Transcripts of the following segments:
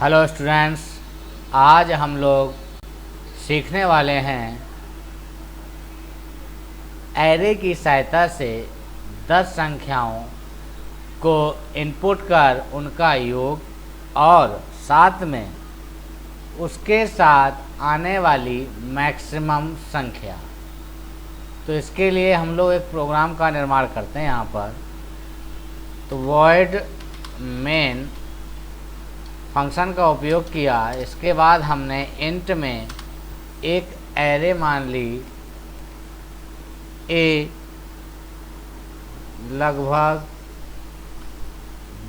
Hello students, आज हम लोग सीखने वाले हैं एरे की सहायता से 10 संख्याओं को इनपुट कर उनका योग और साथ में उसके साथ आने वाली मैक्सिमम संख्या। तो इसके लिए हम लोग एक प्रोग्राम का निर्माण करते हैं यहाँ पर। तो वॉइड मेन फंक्शन का उपयोग किया। इसके बाद हमने इंट में एक एरे मान ली ए लगभग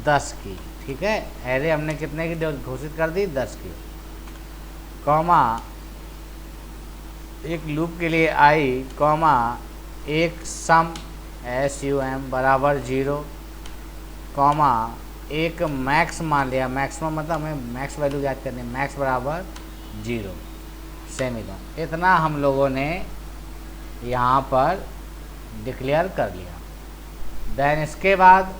10 की। ठीक है, एरे हमने कितने की घोषित कर दी? 10 की। कॉमा एक लूप के लिए आई कॉमा एक सम SUM बराबर 0 कॉमा एक मैक्स मान लिया। मैक्सिमम मतलब हमें मैक्स वैल्यू याद करनी है, मैक्स बराबर 0 सेमीकोलन। इतना हम लोगों ने यहाँ पर डिक्लेयर कर लिया। देन इसके बाद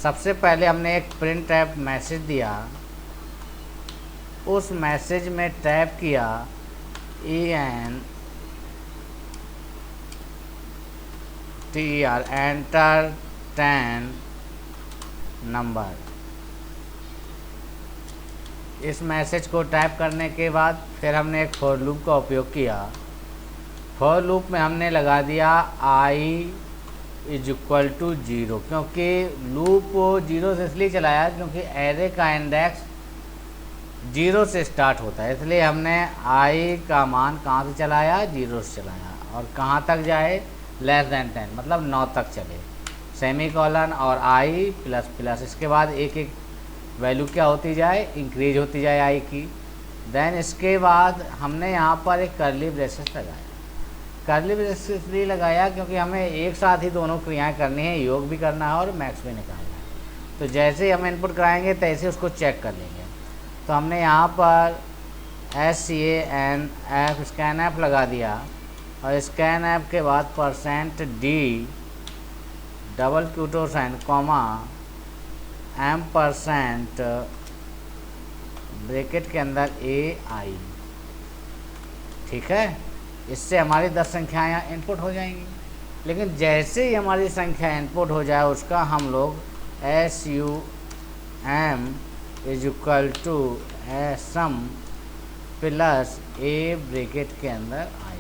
सबसे पहले हमने एक प्रिंट टैब मैसेज दिया। उस मैसेज में टैप किया ENTR एंटर 10 नंबर। इस मैसेज को टाइप करने के बाद फिर हमने एक फॉर लूप का उपयोग किया। फॉर लूप में हमने लगा दिया i = 0, क्योंकि लूप 0 से इसलिए चलाया क्योंकि एरे का इंडेक्स 0 से स्टार्ट होता है, इसलिए हमने i का मान कहाँ से चलाया? 0 से चलाया। और कहाँ तक जाए? <10 मतलब 9 तक चले। सेमीकोलन और i प्लस प्लस, इसके बाद एक एक वैल्यू क्या होती जाए? इंक्रीज होती जाए i की। देन इसके बाद हमने यहाँ पर एक कर्ली ब्रेसेस लगाया। कर्ली ब्रेसेस इसलिए लगाया क्योंकि हमें एक साथ ही दोनों क्रियाएं करनी है, योग भी करना है और मैक्स भी निकालना है। तो जैसे ही हम इनपुट कराएंगे तैसे उसको चेक कर लेंगे। तो हमने यहाँ पर स्कैनफ लगा दिया और स्कैनफ के बाद %d double quote sign comma M% bracket के अंदर AI। ठीक है, इससे हमारी 10 संख्याएँ इनपुट हो जाएंगी। लेकिन जैसे ही हमारी संख्या इनपुट हो जाए उसका हम लोग SUM = sum plus A bracket के अंदर I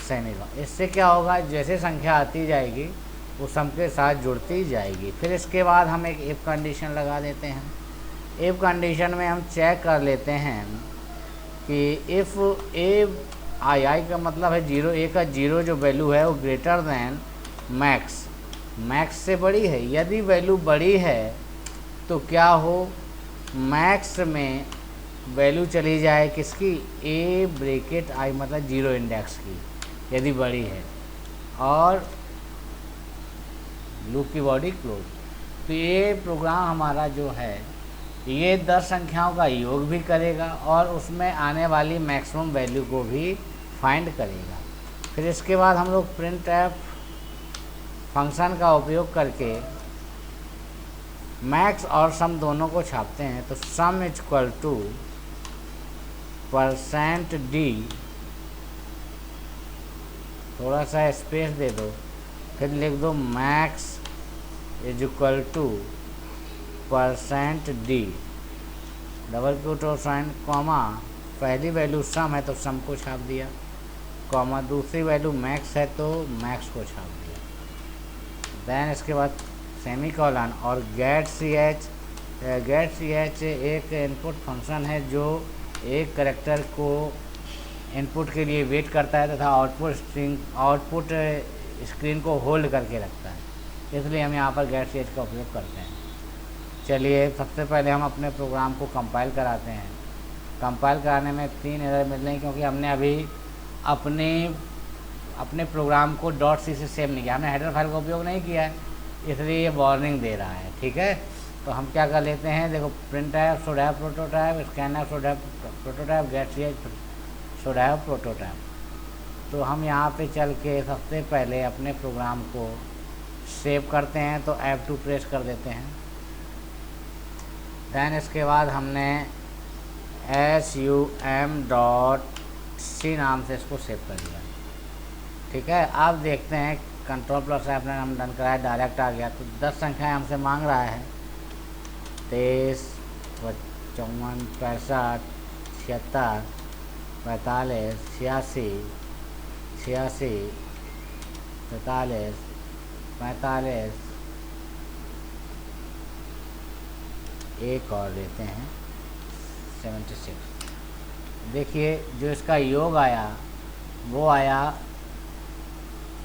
सेमीकोलन। इससे क्या होगा? जैसे संख्या आती जाएगी वो सम के साथ जुड़ती जाएगी। फिर इसके बाद हम एक इफ कंडीशन लगा देते हैं। इफ कंडीशन में हम चेक कर लेते हैं कि इफ़ ai का मतलब है 0, a का 0 जो वैल्यू है वो ग्रेटर दैन मैक्स, मैक्स से बड़ी है। यदि वैल्यू बड़ी है तो क्या हो? मैक्स में वैल्यू चली जाए किसकी? a ब्रैकेट I मतलब 0 इंडेक्स की, यदि बड़ी है, और लूप की बॉडी क्लोज। तो ये प्रोग्राम हमारा जो है ये 10 संख्याओं का योग भी करेगा और उसमें आने वाली मैक्सिमम वैल्यू को भी फाइंड करेगा। फिर इसके बाद हम लोग printf फंक्शन का उपयोग करके मैक्स और सम दोनों को छापते हैं। तो सम = %d, थोड़ा सा स्पेस दे दो, फिर लिख दो max = %d double quote sign comma पहली वैल्यू सम है तो सम को छाप दिया, कॉमा दूसरी वैल्यू मैक्स है तो मैक्स को छाप दिया। देन इसके बाद सेमीकोलन और गेट ch एक इनपुट फंक्शन है जो एक कैरेक्टर को इनपुट के लिए वेट करता है तथा आउटपुट स्क्रीन को होल्ड करके रखता है, इसलिए हम यहाँ पर गेट ch का उपयोग करते हैं। चलिए सबसे पहले हम अपने प्रोग्राम को कंपाइल कराते हैं। कंपाइल कराने में 3 एरर मिल रही क्योंकि हमने अभी अपने प्रोग्राम को .c से सेव नहीं किया, हमने हेडर फाइल का उपयोग नहीं किया है, इसलिए ये वार्निंग दे रहा है। ठीक है, तो हम क्या कर लेते हैं? देखो, printf should have prototype, scanf should have prototype, get ch should have prototype। तो हम यहाँ पे चल के सबसे पहले अपने प्रोग्राम को सेव करते हैं। तो F2 प्रेस कर देते हैं। देन इसके बाद हमने sum.c नाम से इसको सेव कर दिया। ठीक है, अब देखते हैं Ctrl+F हम डन कराया, डायरेक्ट आ गया। तो 10 संख्याएं हमसे मांग रहा है, 23, 54, 65, 76, 45, 86, 86, 43, 45, एक और लेते हैं 76। देखिए जो इसका योग आया वो आया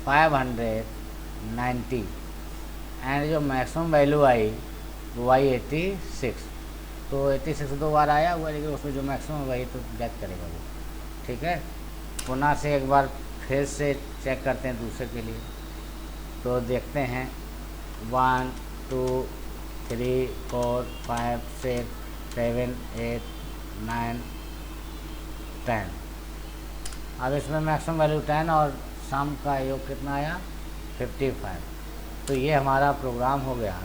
590 एंड जो मैक्सिमम वैल्यू आई वो आई 86। तो 86 दो बार आया हुआ, लेकिन उसमें जो मैक्सिमम वही तो गेट करेगा वो। ठीक है, पुनः से एक बार फिर से चेक करते हैं दूसरे के लिए। तो देखते हैं 1 2 3 4 5 6 7 8 9 10। अब इसमें मैक्सिमम वैल्यू 10 और सम का योग कितना आया 55। तो ये हमारा प्रोग्राम हो गया।